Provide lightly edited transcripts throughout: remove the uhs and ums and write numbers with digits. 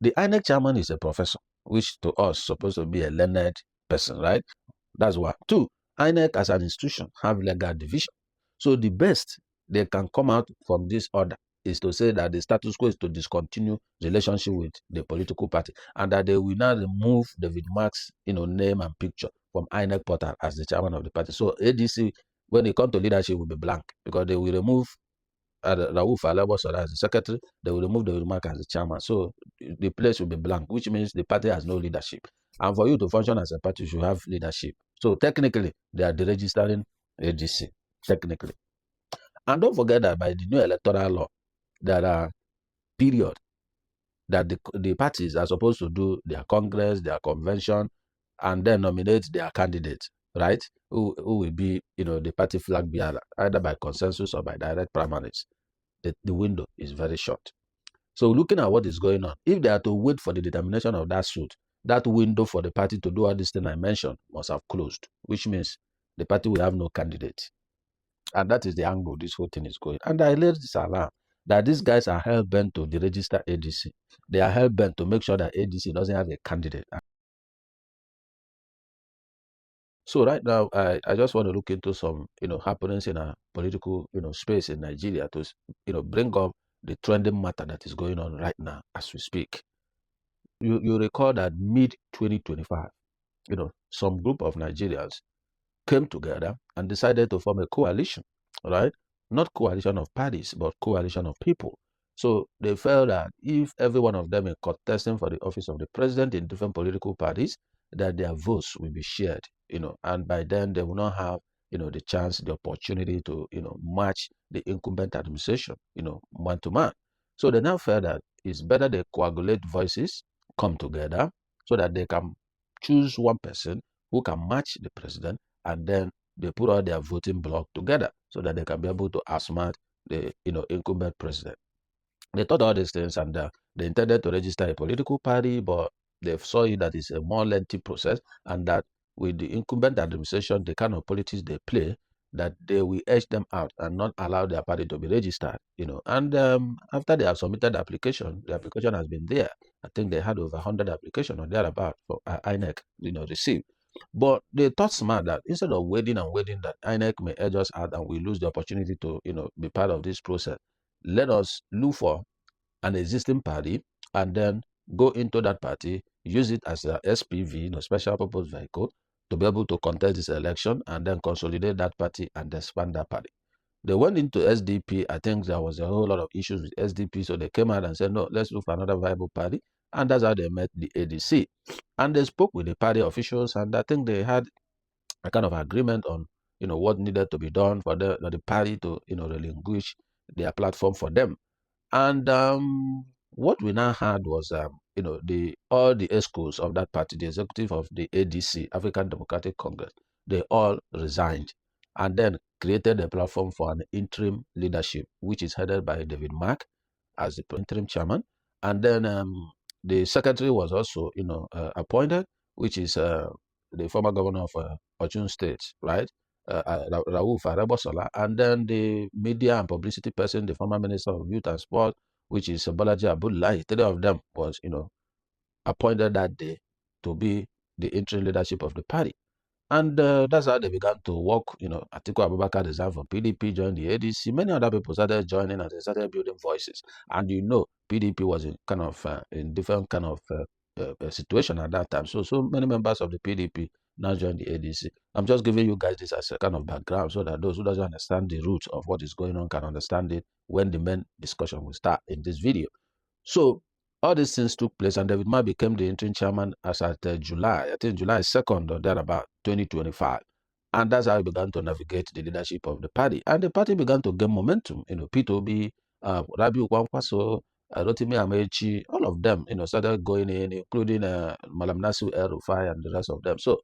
The INEC chairman is a professor, which to us supposed to be a learned person, right? That's one. Two, INEC as an institution have legal division. So the best they can come out from this order is to say that the status quo is to discontinue relationship with the political party and that they will now remove David Mark's name and picture from INEC portal as the chairman of the party. So ADC, when it comes to leadership, will be blank because they will remove Rauf Alebosola as the secretary, they will remove David Mark as the chairman. So the place will be blank, which means the party has no leadership. And for you to function as a party, you should have leadership. So technically, they are deregistering ADC, technically. And don't forget that by the new electoral law, there are periods that the parties are supposed to do their congress, their convention, and then nominate their candidates, right? Who will be, the party flag bearer, either by consensus or by direct primaries. The window is very short. So looking at what is going on, if they are to wait for the determination of that suit, that window for the party to do all this thing I mentioned must have closed, which means the party will have no candidate. And that is the angle this whole thing is going. And I laid this alarm that these guys are hell-bent to deregister ADC. They are hell-bent to make sure that ADC doesn't have a candidate. So right now, I just want to look into some, happenings in a political, space in Nigeria to, bring up the trending matter that is going on right now as we speak. You recall that mid-2025, some group of Nigerians came together and decided to form a coalition, right? Not coalition of parties, but coalition of people. So they felt that if every one of them is contesting for the office of the president in different political parties, that their votes will be shared, and by then they will not have, the chance, the opportunity to, match the incumbent administration, man to man. So they now felt that it's better they coagulate voices, come together, so that they can choose one person who can match the president, and then they put all their voting bloc together so that they can be able to outsmart the incumbent president. They thought all these things, and they intended to register a political party, but they saw it that it's a more lengthy process, and that with the incumbent administration, the kind of politics they play, that they will edge them out and not allow their party to be registered. And after they have submitted the application has been there. I think they had over 100 applications or thereabout for INEC, received. But they thought smart that instead of waiting that INEC may edge us out and we lose the opportunity to, be part of this process, let us look for an existing party and then go into that party, use it as a SPV, special purpose vehicle, to be able to contest this election and then consolidate that party and expand that party. They went into SDP. I think there was a whole lot of issues with SDP, so they came out and said, no, let's look for another viable party. And that's how they met the ADC. And they spoke with the party officials, and I think they had a kind of agreement on, what needed to be done for the party to, relinquish their platform for them. And what we now had was, all the ESCOs of that party, the executive of the ADC, African Democratic Congress, they all resigned and then created a platform for an interim leadership, which is headed by David Mark as the interim chairman. And then the secretary was also, appointed, which is the former governor of Osun State, right? Rauf Alebosola. And then the media and publicity person, the former minister of youth and sport, which is Bolaji Abdullahi. 3 of them was, appointed that day to be the interim leadership of the party. And that's how they began to work. Atiku Abubakar resigned from PDP, joined the ADC. Many other people started joining and they started building voices. And PDP was in kind of in different kind of situation at that time. So many members of the PDP now joined the ADC. I'm just giving you guys this as a kind of background so that those who doesn't understand the roots of what is going on can understand it when the main discussion will start in this video. So all these things took place, and David Mark became the interim chairman as at July, I think July 2nd or thereabout, 2025. And that's how he began to navigate the leadership of the party. And the party began to gain momentum. P2B, Rabiu Kwankwaso, Rotimi Amechi, all of them, started going in, including Malam Nasu El-Rufai and the rest of them. So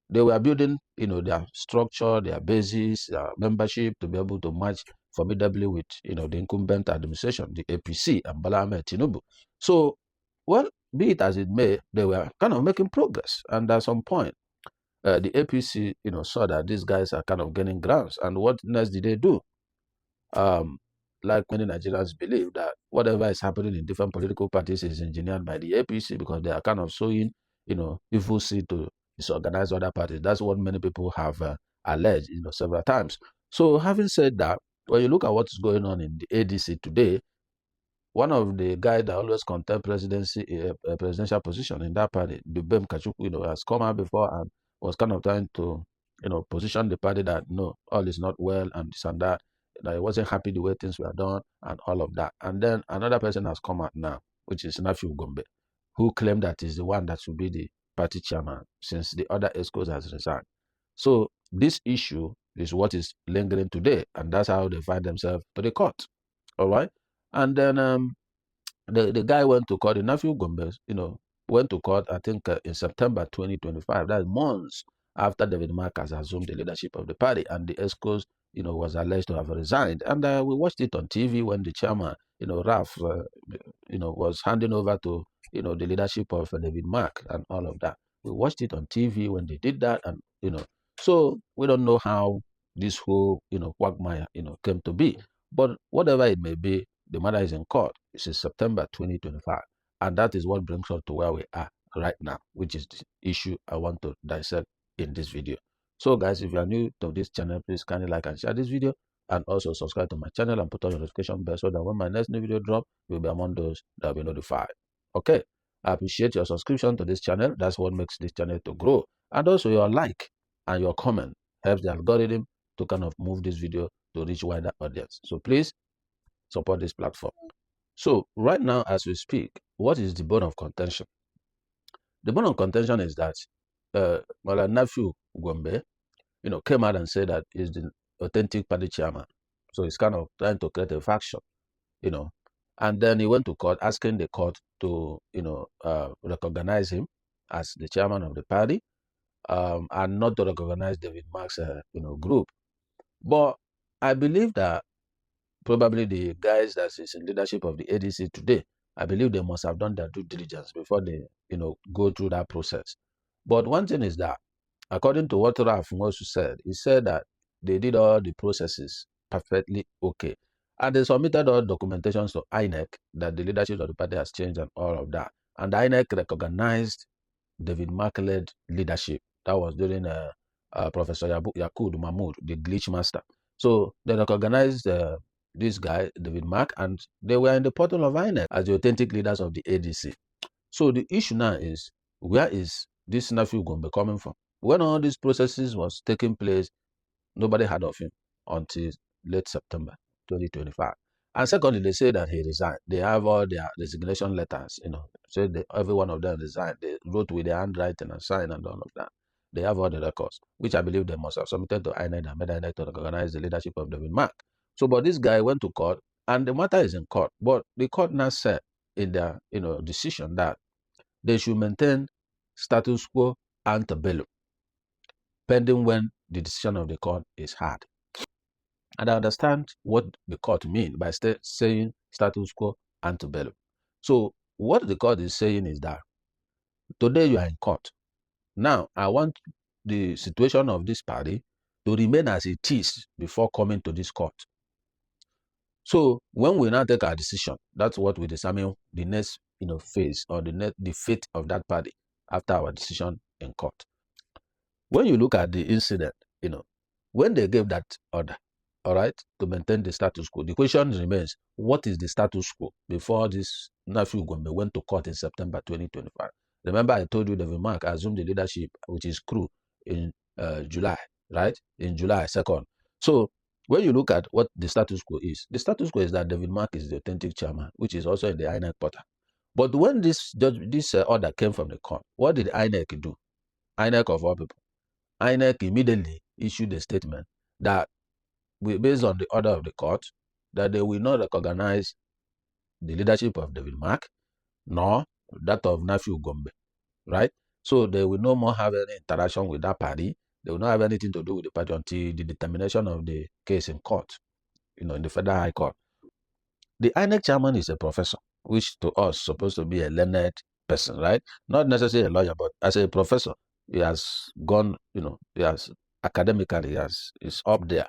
they were building, their structure, their basis, their membership to be able to match formidably with, the incumbent administration, the APC and Bola Ahmed Tinubu. So, well, be it as it may, they were kind of making progress. And at some point, the APC, saw that these guys are kind of gaining grounds. And what next did they do? like many Nigerians believe, that whatever is happening in different political parties is engineered by the APC because they are kind of sowing, evil seed to disorganize other parties. That's what many people have alleged, several times. So having said that, when you look at what is going on in the ADC today, one of the guys that always contest presidential position in that party, the Bem Kachukwu, has come out before and was kind of trying to, position the party that no, all is not well and this and that he wasn't happy the way things were done and all of that. And then another person has come out now, which is Nafiu Gombe, who claimed that is the one that should be the party chairman since the other ESCOs has resigned. So this issue is what is lingering today, and that's how they find themselves to the court. All right. And then the guy went to court, the Nafiu Gombe, went to court, I think in September 2025. That's months after David Mark has assumed the leadership of the party, and the ESCOs, was alleged to have resigned. And we watched it on TV when the chairman, Raf, was handing over to, the leadership of David Mark and all of that. We watched it on TV when they did that, and so we don't know how this whole, quagmire, came to be. But whatever it may be, the matter is in court. This is September 2025. And that is what brings us to where we are right now, which is the issue I want to dissect in this video. So guys, if you are new to this channel, please kindly like and share this video, and also subscribe to my channel and put on your notification bell so that when my next new video drop, you'll be among those that will be notified. Okay, I appreciate your subscription to this channel. That's what makes this channel to grow. And also your like and your comment helps the algorithm to kind of move this video to reach wider audience. So please support this platform. So right now, as we speak, what is the bone of contention? The bone of contention is that Nafiu Gombe, came out and said that he's the authentic party chairman. So he's kind of trying to create a faction, and then he went to court asking the court to, recognize him as the chairman of the party, and not to recognize David Mark's, group. But I believe that probably the guys that is in leadership of the ADC today, I believe they must have done their due diligence before they, go through that process. But one thing is that, according to what Raf Ngosu said, he said that they did all the processes perfectly okay. And they submitted all documentations to INEC that the leadership of the party has changed and all of that. And INEC recognized David Mark-led leadership. That was during Professor Yakud Mahmoud, the glitch master. So they recognized this guy, David Mark, and they were in the portal of INEC as the authentic leaders of the ADC. So the issue now is, where is this Nafiu Gombe coming from? When all these processes was taking place, nobody heard of him until late September 2025. And secondly, they say that he resigned. They have all their resignation letters, so every one of them resigned. They wrote with their handwriting and signed and all of that. They have all the records, which I believe they must have submitted to INEC and made INEC to recognize the leadership of David Mark. So, but this guy went to court, and the matter is in court. But the court now said in their, decision that they should maintain status quo ante bellum, pending when the decision of the court is heard. And I understand what the court means by saying status quo ante bellum. So what the court is saying is that today you are in court. Now, I want the situation of this party to remain as it is before coming to this court. So when we now take our decision, that's what we determine the next, phase or the fate of that party after our decision in court. When you look at the incident, when they gave that order, all right, to maintain the status quo, the question remains, what is the status quo before this Nafiu Gombe went to court in September 2025? Remember, I told you David Mark assumed the leadership, which is crew, in July, right? In July 2nd. So when you look at what the status quo is, the status quo is that David Mark is the authentic chairman, which is also in the INEC portal. But when this order came from the court, what did INEC do? INEC of all people. INEC immediately issued a statement that, based on the order of the court, that they will not recognize the leadership of David Mark, nor that of Nafiu Gombe, right? So they will no more have any interaction with that party. They will not have anything to do with the party until the determination of the case in court, in the Federal High Court. The INEC chairman is a professor, which to us is supposed to be a learned person, right? Not necessarily a lawyer, but as a professor, he has gone, he has academically, is up there.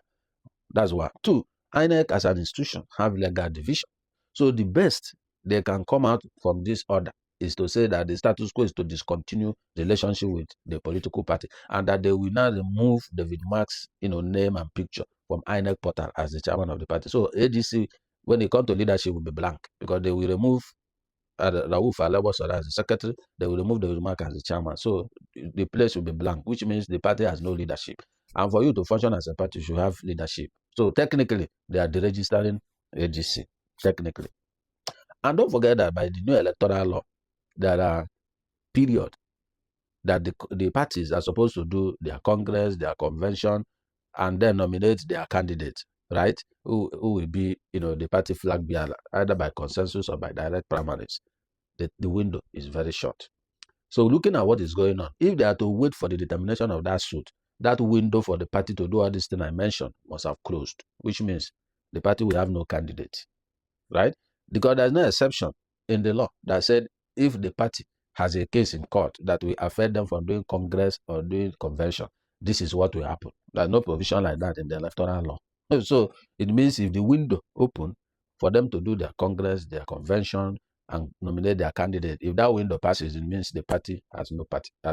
That's one. Two, INEC as an institution have legal division. So the best they can come out from this order is to say that the status quo is to discontinue the relationship with the political party, and that they will now remove David Mark's name and picture from INEC portal as the chairman of the party. So ADC, when it comes to leadership, will be blank, because they will remove Rauf Alebosora as the secretary, they will remove David Mark as the chairman. So the place will be blank, which means the party has no leadership. And for you to function as a party, you should have leadership. So technically, they are deregistering ADC, technically. And don't forget that by the new electoral law, there are periods that the parties are supposed to do their congress, their convention, and then nominate their candidates, right? Who will be, the party flag bearer, either by consensus or by direct primaries. The window is very short. So looking at what is going on, if they are to wait for the determination of that suit, that window for the party to do all this thing I mentioned must have closed, which means the party will have no candidate, right? Because there's no exception in the law that said if the party has a case in court that will affect them from doing congress or doing convention, this is what will happen. There's no provision like that in the electoral law. So it means if the window open for them to do their congress, their convention, and nominate their candidate, if that window passes, it means the party has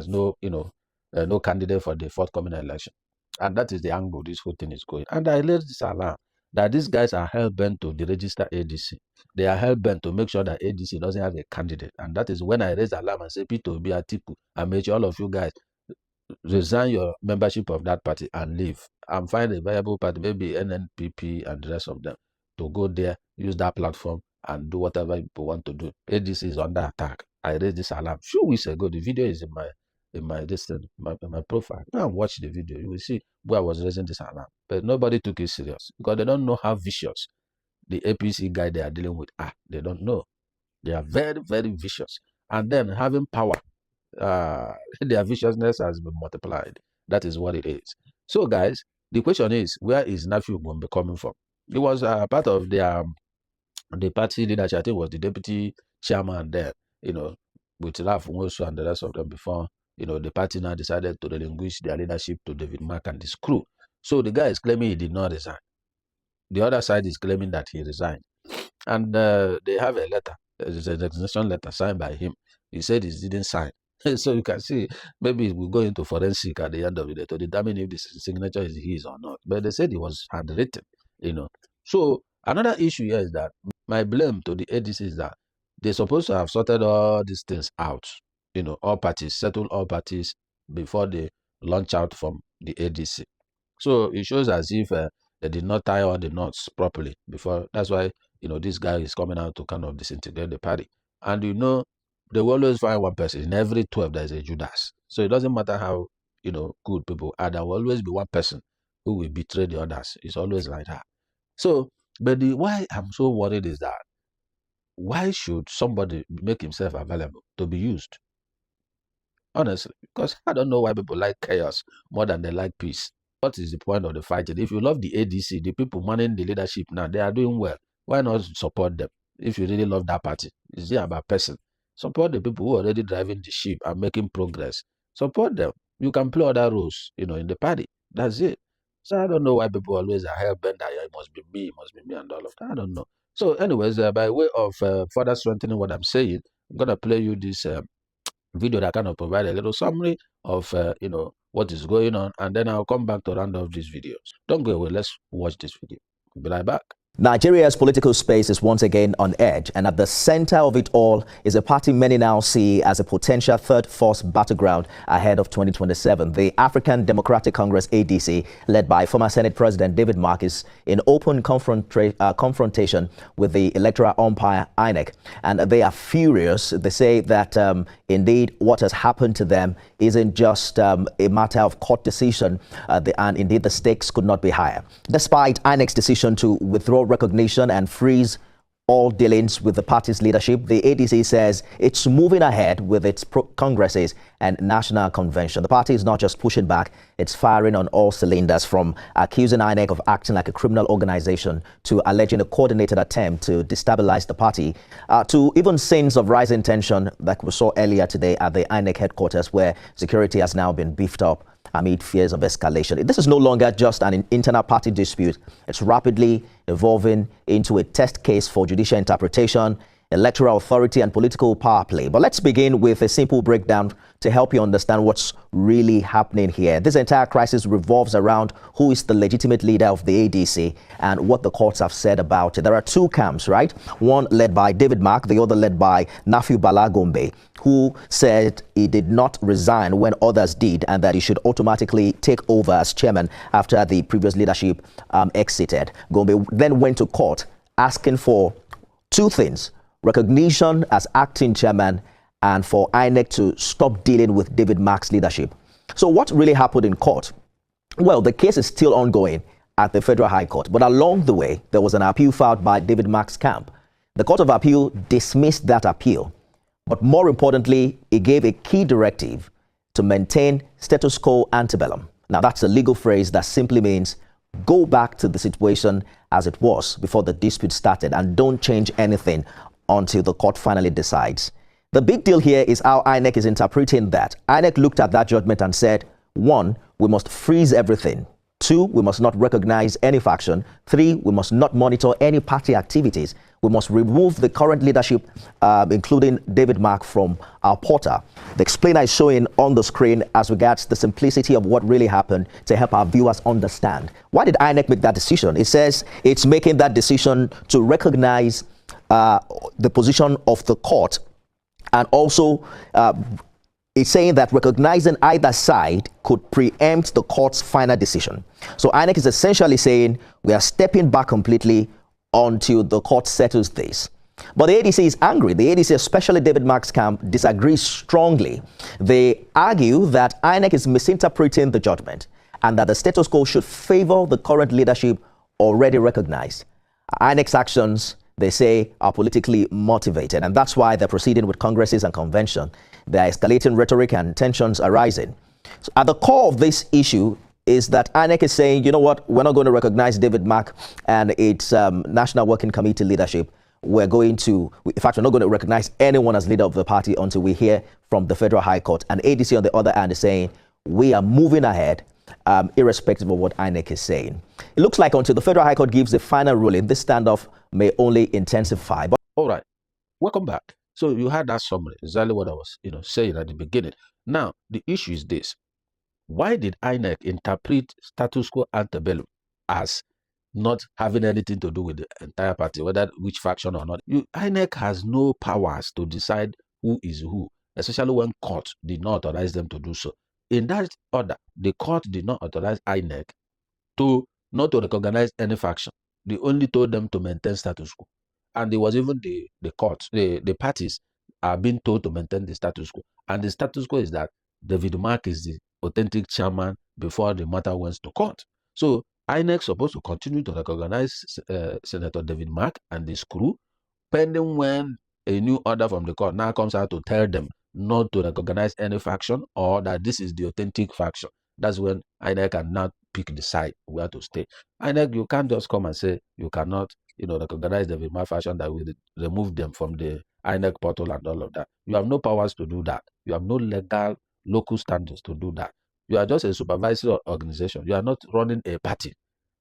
no candidate for the forthcoming election. And that is the angle this whole thing is going. And I raised this alarm that these guys are hell-bent to deregister ADC. They are hell-bent to make sure that ADC doesn't have a candidate. And that is when I raise alarm and say, Peter Obi, Atiku, I make sure all of you guys resign your membership of that party and leave and find a viable party, maybe NNPP and the rest of them, to go there, use that platform and do whatever people want to do. ADC is under attack. I raised this alarm few weeks ago. The video is in my profile. Go and watch the video. You will see where I was raising this alarm. But nobody took it serious because they don't know how vicious the APC guy they are dealing with are. They don't know. They are very, very vicious. And then having power, their viciousness has been multiplied. That is what it is. So, guys, the question is, where is Nafiu Bala Gombe coming from? He was part of the party leadership. I think was the deputy chairman there, with Ralph Nwosu and the rest of them before, the party now decided to relinquish their leadership to David Mark and his crew. So the guy is claiming he did not resign. The other side is claiming that he resigned. And they have a letter, it's a resignation letter signed by him. He said he didn't sign. So you can see, maybe we'll go into forensic at the end of the day to determine if this signature is his or not. But they said it was handwritten, So another issue here is that my blame to the ADC is that they're supposed to have sorted all these things out, all parties, settle all parties before they launch out from the ADC. So it shows as if they did not tie all the knots properly before. That's why, this guy is coming out to kind of disintegrate the party. And they will always find one person. In every 12, there's a Judas. So it doesn't matter how, good people are. There will always be one person who will betray the others. It's always like that. So, but why I'm so worried is that why should somebody make himself available to be used? Honestly, because I don't know why people like chaos more than they like peace. What is the point of the fighting? If you love the ADC, the people manning the leadership now, they are doing well. Why not support them? If you really love that party, it's not about person. Support the people who are already driving the ship and making progress. Support them. You can play other roles, in the party. That's it. So I don't know why people always are hell-bent that it must be me, and all of that. I don't know. So anyways, by way of further strengthening what I'm saying, I'm going to play you this video that kind of provide a little summary of, what is going on. And then I'll come back to round off these videos. Don't go away. Let's watch this video. Be right back. Nigeria's political space is once again on edge, and at the center of it all is a party many now see as a potential third force battleground ahead of 2027. The African Democratic Congress ADC, led by former Senate President David Mark, is in open confrontation with the electoral umpire INEC, and they are furious. They say that indeed what has happened to them isn't just a matter of court decision, and indeed the stakes could not be higher. Despite INEC's decision to withdraw recognition and freeze all dealings with the party's leadership, the ADC says it's moving ahead with its congresses and national convention. The party is not just pushing back, it's firing on all cylinders, from accusing INEC of acting like a criminal organization to alleging a coordinated attempt to destabilize the party, to even scenes of rising tension like we saw earlier today at the INEC headquarters, where security has now been beefed up amid fears of escalation. This is no longer just an internal party dispute. It's rapidly evolving into a test case for judicial interpretation, electoral authority, and political power play. But let's begin with a simple breakdown to help you understand what's really happening here. This entire crisis revolves around who is the legitimate leader of the ADC and what the courts have said about it. There are two camps, right? One led by David Mark, the other led by Nafiu Bala Gombe, who said he did not resign when others did and that he should automatically take over as chairman after the previous leadership exited. Gombe then went to court asking for two things: recognition as acting chairman and for INEC to stop dealing with David Mark's leadership. So what really happened in court? Well, the case is still ongoing at the Federal High Court, but along the way, there was an appeal filed by David Mark's camp. The Court of Appeal dismissed that appeal, but more importantly, it gave a key directive to maintain status quo ante bellum. Now, that's a legal phrase that simply means go back to the situation as it was before the dispute started and don't change anything until the court finally decides. The big deal here is how INEC is interpreting that. INEC looked at that judgment and said, 1, we must freeze everything. 2, we must not recognize any faction. 3, we must not monitor any party activities. We must remove the current leadership, including David Mark, from our portal. The explainer is showing on the screen as regards the simplicity of what really happened to help our viewers understand. Why did INEC make that decision? It says it's making that decision to recognize the position of the court, and also it's saying that recognizing either side could preempt the court's final decision. So INEC is essentially saying we are stepping back completely until the court settles this. But the ADC is angry. The ADC, especially David Mark's camp, disagrees strongly. They argue that INEC is misinterpreting the judgment and that the status quo should favor the current leadership already recognized. INEC's actions, they say, are politically motivated, and that's why they're proceeding with congresses and convention. They're escalating rhetoric and tensions arising. So at the core of this issue is that INEC is saying, you know what, we're not going to recognize David Mark and its National Working Committee leadership. We're going to, in fact, we're not going to recognize anyone as leader of the party until we hear from the Federal High Court. And ADC, on the other hand, is saying we are moving ahead, irrespective of what INEC is saying. It looks like until the Federal High Court gives the final ruling, this standoff may only intensify. But all right, welcome back. So you had that summary, exactly what I was, saying at the beginning. Now the issue is this: why did INEC interpret status quo ante bellum as not having anything to do with the entire party, whether which faction or not? INEC has no powers to decide who is who, especially when court did not authorize them to do so. In that order, the court did not authorize INEC not to recognize any faction. They only told them to maintain status quo. And it was even the court, the parties are being told to maintain the status quo. And the status quo is that David Mark is the authentic chairman before the matter went to court. So INEC is supposed to continue to recognize Senator David Mark and his crew, pending when a new order from the court now comes out to tell them not to recognize any faction or that this is the authentic faction. That's when INEC can now pick the side where to stay. INEC, you can't just come and say you cannot, recognize the David Mark faction, that will remove them from the INEC portal and all of that. You have no powers to do that. You have no legal local standards to do that. You are just a supervisory organization. You are not running a party.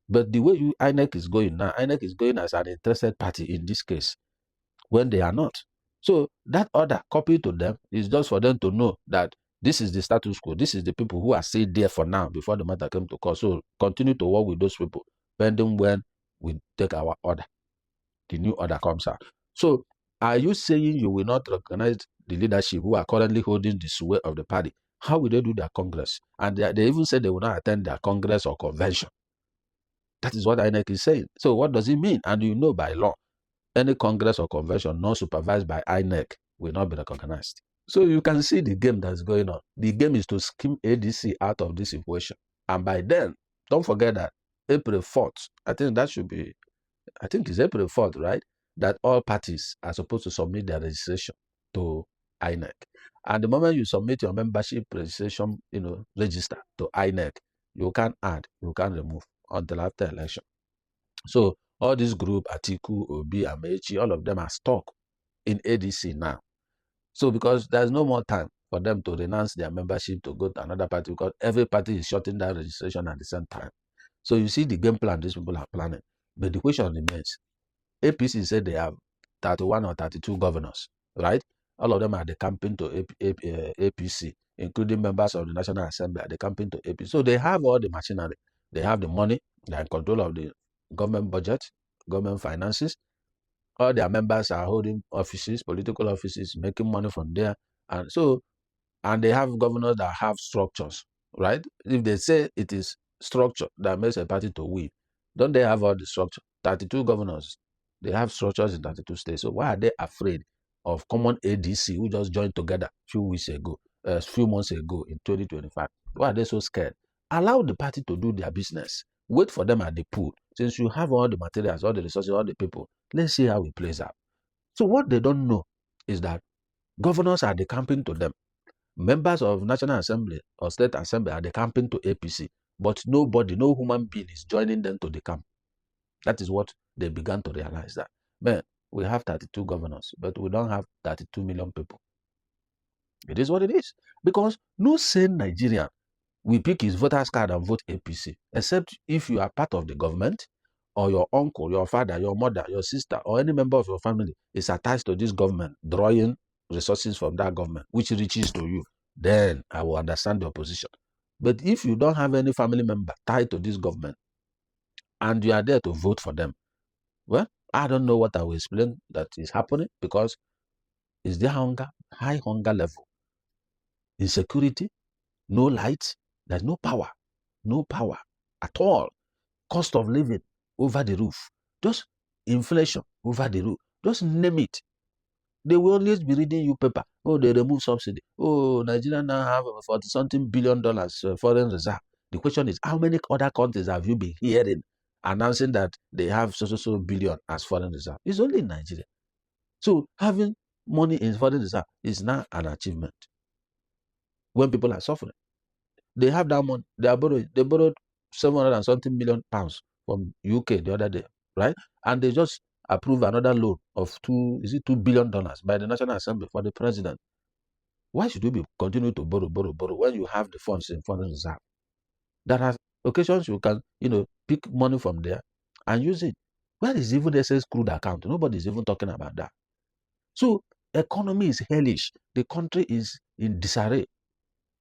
But the way INEC is going now, INEC is going as an interested party in this case, when they are not. So that order copied to them is just for them to know that this is the status quo. This is the people who are still there for now before the matter came to court. So continue to work with those people, pending when we take our order. The new order comes out. So are you saying you will not recognize the leadership who are currently holding the sway of the party? How will they do their congress? And they even said they will not attend their congress or convention. That is what INEC is saying. So what does it mean? And you know by law, any congress or convention not supervised by INEC will not be recognized. So you can see the game that's going on. The game is to skim ADC out of this equation. And by then, don't forget that April 4th, I think it's April 4th, right? That all parties are supposed to submit their registration to INEC. And the moment you submit your membership registration, register to INEC, you can't add, you can't remove until after election. So all this group, Atiku, Obi, Amechi, all of them are stuck in ADC now. So because there's no more time for them to renounce their membership to go to another party, because every party is shutting down registration at the same time. So you see the game plan these people are planning. But the question remains, APC said they have 31 or 32 governors, right? All of them are decamping to APC, including members of the National Assembly are decamping to APC. So they have all the machinery. They have the money. They are in control of the government budget, government finances. All their members are holding offices, political offices, making money from there. And so, and they have governors that have structures, right? If they say it is structure that makes a party to win, don't they have all the structure? 32 governors, they have structures in 32 states. So why are they afraid of common ADC who just joined together a few months ago in 2025? Why are they so scared? Allow the party to do their business. Wait for them at the pool. Since you have all the materials, all the resources, all the people, let's see how it plays out. So what they don't know is that governors are decamping to them. Members of National Assembly or State Assembly are decamping to APC, but nobody, no human being is joining them to decamp. That is what they began to realize, that, man, we have 32 governors, but we don't have 32 million people. It is what it is. Because no sane Nigerian will pick his voter's card and vote APC, except if you are part of the government, or your uncle, your father, your mother, your sister, or any member of your family is attached to this government, drawing resources from that government, which reaches to you, then I will understand your position. But if you don't have any family member tied to this government, and you are there to vote for them, well, I don't know what I will explain that is happening, because is there hunger, high hunger level, insecurity, no light, there's no power at all. Cost of living over the roof, just inflation over the roof, just name it. They will always be reading you paper. Oh, they remove subsidy. Oh, Nigeria now have $40-something billion foreign reserve. The question is, how many other countries have you been hearing announcing that they have so billion as foreign reserve? It's only in Nigeria. So having money in foreign reserve is now an achievement. When people are suffering, they have that money. They borrowed 700 and something million pounds from UK the other day, right? And they just approved another loan of $2 billion by the National Assembly for the president. Why should you be continue to borrow when you have the funds in foreign reserve? There are occasions you can, pick money from there and use it. Where is even the SS crude account? Nobody is even talking about that. So economy is hellish. The country is in disarray.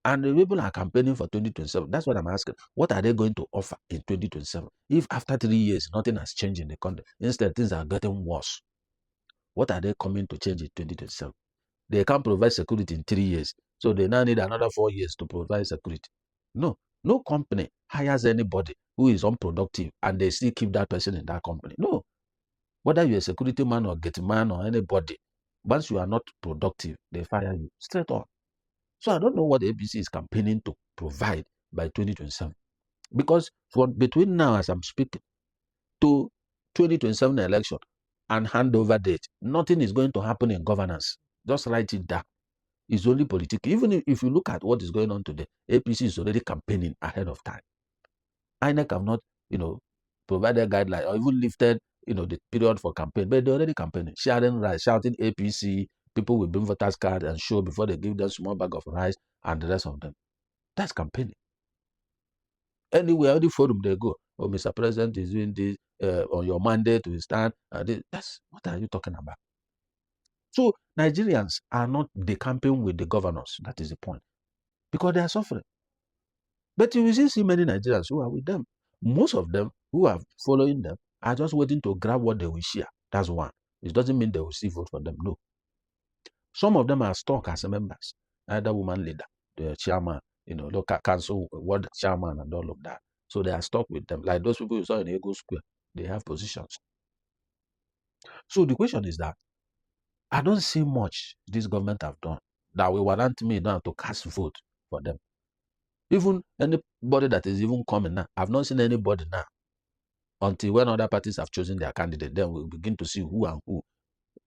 And the people are campaigning for 2027. That's what I'm asking. What are they going to offer in 2027? If after 3 years, nothing has changed in the country, instead things are getting worse, what are they coming to change in 2027? They can't provide security in 3 years. So they now need another 4 years to provide security. No company hires anybody who is unproductive and they still keep that person in that company. No. Whether you're a security man or gate man or anybody, once you are not productive, they fire you straight on. So I don't know what the APC is campaigning to provide by 2027. Because between now as I'm speaking to 2027 election and handover date, nothing is going to happen in governance. Just write it down. It's only political. Even if you look at what is going on today, APC is already campaigning ahead of time. INEC have not, provided guidelines or even lifted, the period for campaign, but they're already campaigning, shouting APC. People will bring voters card and show before they give them small bag of rice and the rest of them. That's campaigning. Anywhere, any forum they go, oh, Mr. President is doing this on your mandate to stand. That's what are you talking about? So Nigerians are not decamping with the governors. That is the point, because they are suffering. But you will still see many Nigerians who are with them. Most of them who are following them are just waiting to grab what they will share. That's one. It doesn't mean they will still vote for them. No. Some of them are stuck as members, either woman leader, the chairman, local council, ward chairman, and all of that. So they are stuck with them. Like those people you saw in Ego Square, they have positions. So the question is that I don't see much this government have done that will warrant me now to cast vote for them. Even anybody that is even coming now, I've not seen anybody now. Until when other parties have chosen their candidate, then we'll begin to see who and who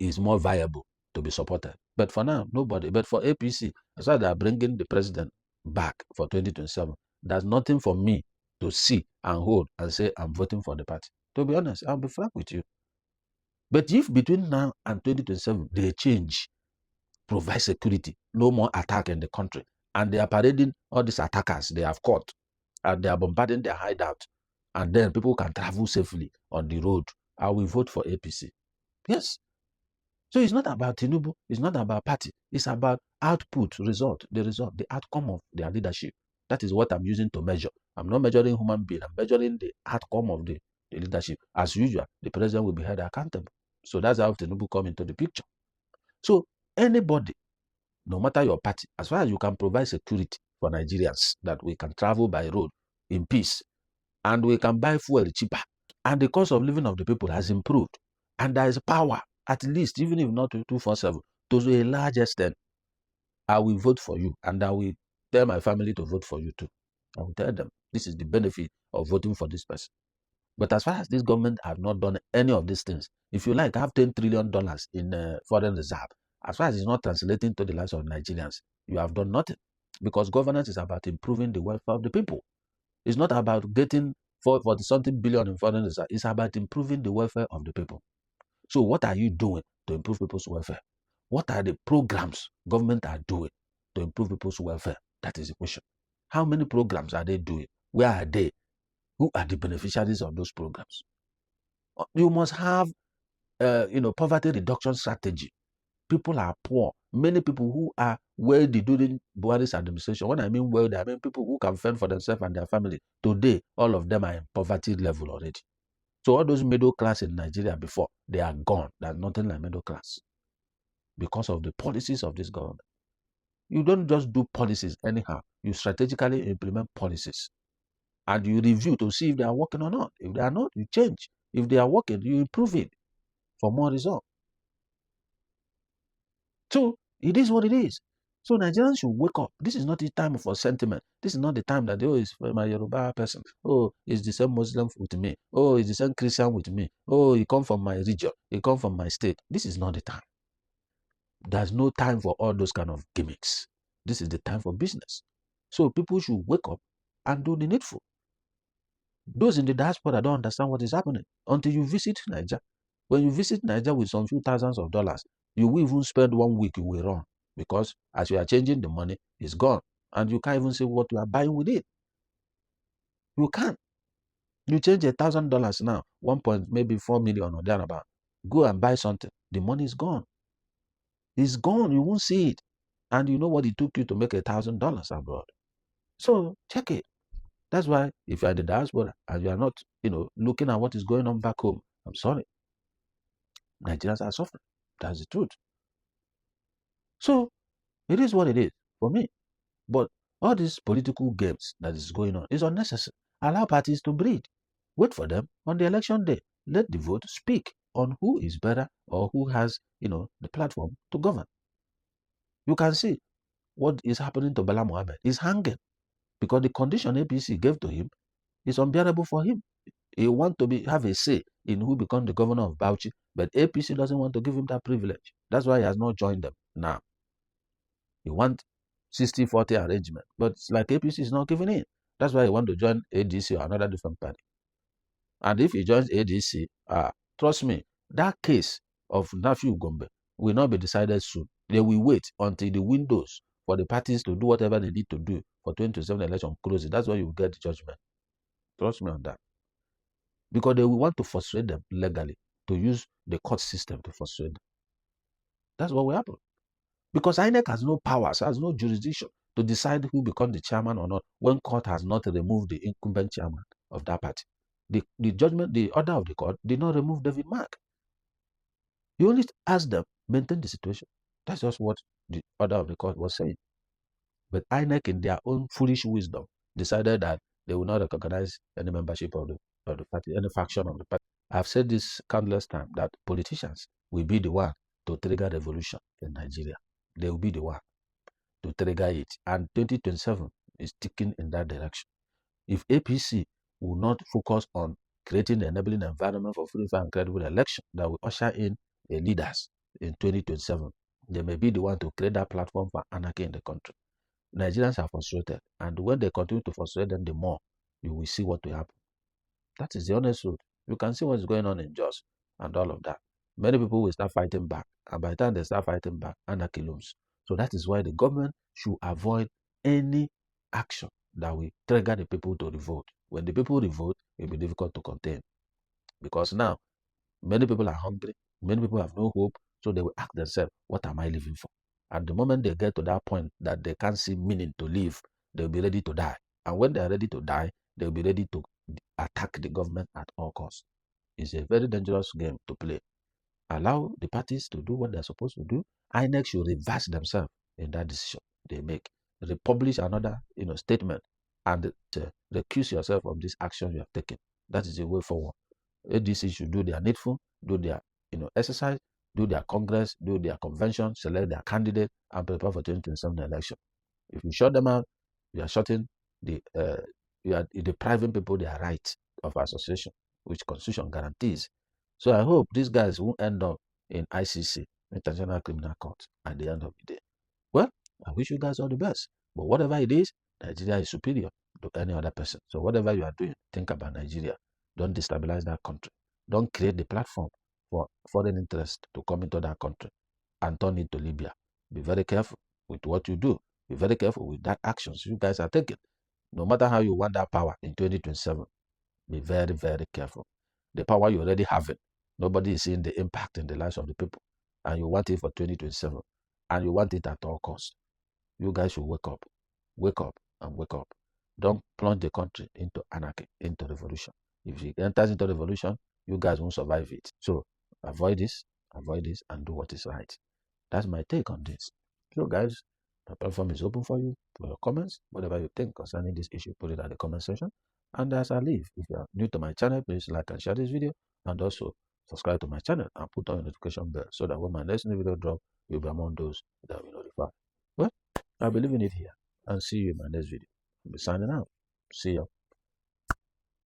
is more viable to be supported. But for now, nobody. But for APC, as why they are bringing the president back for 2027. There's nothing for me to see and hold and say I'm voting for the party. To be honest, I'll be frank with you. But if between now and 2027 they change, provide security, no more attack in the country. And they are parading all these attackers they have caught, and they are bombarding their hideout. And then people can travel safely on the road. I will vote for APC. Yes. So it's not about Tinubu, it's not about party, it's about output, result, the outcome of their leadership. That is what I'm using to measure. I'm not measuring human being, I'm measuring the outcome of the leadership. As usual, the president will be held accountable. So that's how Tinubu come into the picture. So anybody, no matter your party, as far as you can provide security for Nigerians, that we can travel by road in peace, and we can buy fuel cheaper, and the cost of living of the people has improved, and there is power, at least, even if not 247, to a large extent, I will vote for you, and I will tell my family to vote for you too. I will tell them this is the benefit of voting for this person. But as far as this government have not done any of these things, if you like, have $10 trillion in foreign reserve, as far as it's not translating to the lives of Nigerians, you have done nothing. Because governance is about improving the welfare of the people. It's not about getting 40-something billion in foreign reserve. It's about improving the welfare of the people. So what are you doing to improve people's welfare? What are the programs government are doing to improve people's welfare? That is the question. How many programs are they doing? Where are they? Who are the beneficiaries of those programs? You must have, poverty reduction strategy. People are poor. Many people who are wealthy during Buhari's administration. When I mean wealthy, I mean people who can fend for themselves and their family. Today, all of them are in poverty level already. So all those middle class in Nigeria before, they are gone. There's nothing like middle class because of the policies of this government. You don't just do policies anyhow. You strategically implement policies. And you review to see if they are working or not. If they are not, you change. If they are working, you improve it for more results. So it is what it is. So Nigerians should wake up. This is not the time for sentiment. This is not the time that, oh, it's my Yoruba person. Oh, it's the same Muslim with me. Oh, it's the same Christian with me. Oh, he come from my region. He come from my state. This is not the time. There's no time for all those kind of gimmicks. This is the time for business. So people should wake up and do the needful. Those in the diaspora don't understand what is happening until you visit Nigeria. When you visit Nigeria with some few thousands of dollars, you will even spend 1 week, you will run. Because as you are changing the money, it's gone. And you can't even say what you are buying with it. You can't. You change $1,000 now, 1.4 million or thereabout. Go and buy something. The money is gone. It's gone. You won't see it. And you know what it took you to make $1,000 abroad. So check it. That's why if you are in the diaspora and you are not, looking at what is going on back home, I'm sorry. Nigerians are suffering. That's the truth. So it is what it is for me. But all these political games that is going on is unnecessary. Allow parties to breathe. Wait for them on the election day. Let the vote speak on who is better or who has, the platform to govern. You can see what is happening to Bala Mohammed. He's hanging because the condition APC gave to him is unbearable for him. He wants to have a say in who becomes the governor of Bauchi, but APC doesn't want to give him that privilege. That's why he has not joined them now. He wants 60-40 arrangement, but it's like APC is not giving in. That's why he wants to join ADC or another different party. And if he joins ADC, trust me, that case of Nafiu Gombe will not be decided soon. They will wait until the windows for the parties to do whatever they need to do for 2027 election closes. That's why you will get the judgment. Trust me on that. Because they will want to frustrate them legally, to use the court system to frustrate them. That's what will happen. Because INEC has no powers, has no jurisdiction to decide who becomes the chairman or not when court has not removed the incumbent chairman of that party. The judgment, the order of the court did not remove David Mark. You only ask them, maintain the situation. That's just what the order of the court was saying. But INEC, in their own foolish wisdom, decided that they will not recognize any membership of the party, any faction of the party. I've said this countless times that politicians will be the one to trigger revolution in Nigeria. They will be the one to trigger it. And 2027 is ticking in that direction. If APC will not focus on creating the enabling environment for free, fair, and credible election that will usher in leaders in 2027, they may be the one to create that platform for anarchy in the country. Nigerians are frustrated, and when they continue to frustrate them, the more you will see what will happen. That is the honest truth. You can see what's going on in Jos and all of that. Many people will start fighting back And by the time they start fighting back, anarchy looms. So that is why the government should avoid any action that will trigger the people to revolt. When the people revolt, it will be difficult to contain. Because now, many people are hungry, many people have no hope, so they will ask themselves, what am I living for? At the moment they get to that point that they can't see meaning to live, they'll be ready to die. And when they are ready to die, they'll be ready to attack the government at all costs. It's a very dangerous game to play. Allow the parties to do what they're supposed to do. INEC should reverse themselves in that decision they make. Republish another statement and recuse yourself of this action you have taken. That is the way forward. ADC should do their needful, do their exercise, do their congress, do their convention, select their candidate, and prepare for 2027 election. If you shut them out, you are shutting you are depriving people their right of association, which Constitution guarantees. So I hope these guys won't end up in ICC, International Criminal Court, at the end of the day. Well, I wish you guys all the best. But whatever it is, Nigeria is superior to any other person. So whatever you are doing, think about Nigeria. Don't destabilize that country. Don't create the platform for foreign interest to come into that country and turn it to Libya. Be very careful with what you do. Be very careful with that actions you guys are taking. No matter how you want that power in 2027, be very, very careful. The power you already have it. Nobody is seeing the impact in the lives of the people. And you want it for 2027. And you want it at all costs. You guys should wake up. Wake up and wake up. Don't plunge the country into anarchy, into revolution. If it enters into revolution, you guys won't survive it. So avoid this, and do what is right. That's my take on this. So guys, the platform is open for you, for your comments, whatever you think concerning this issue, put it at the comment section. And as I leave, if you are new to my channel, please like and share this video, and also subscribe to my channel and put on your notification bell so that when my next new video drop, you'll be among those that will notify. Well, I'll be leaving it here and see you in my next video. I'll be signing out. See ya.